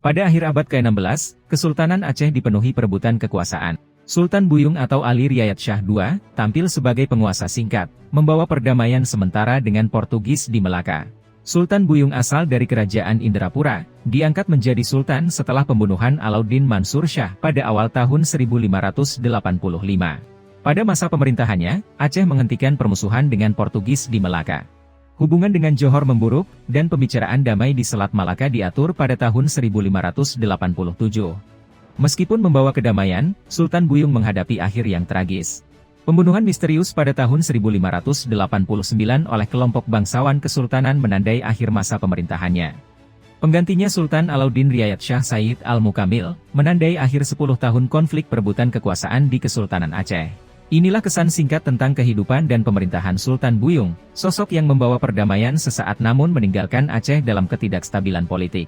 Pada akhir abad ke-16, Kesultanan Aceh dipenuhi perebutan kekuasaan. Sultan Buyung atau Ali Riayat Shah II, tampil sebagai penguasa singkat, membawa perdamaian sementara dengan Portugis di Melaka. Sultan Buyung asal dari kerajaan Indrapura, diangkat menjadi sultan setelah pembunuhan Alauddin Mansur Shah pada awal tahun 1585. Pada masa pemerintahannya, Aceh menghentikan permusuhan dengan Portugis di Melaka. Hubungan dengan Johor memburuk, dan pembicaraan damai di Selat Malaka diatur pada tahun 1587. Meskipun membawa kedamaian, Sultan Buyung menghadapi akhir yang tragis. Pembunuhan misterius pada tahun 1589 oleh kelompok bangsawan kesultanan menandai akhir masa pemerintahannya. Penggantinya Sultan Alauddin Riayat Shah Said Al-Mukamil, menandai akhir 10 tahun konflik perebutan kekuasaan di Kesultanan Aceh. Inilah kesan singkat tentang kehidupan dan pemerintahan Sultan Buyung, sosok yang membawa perdamaian sesaat namun meninggalkan Aceh dalam ketidakstabilan politik.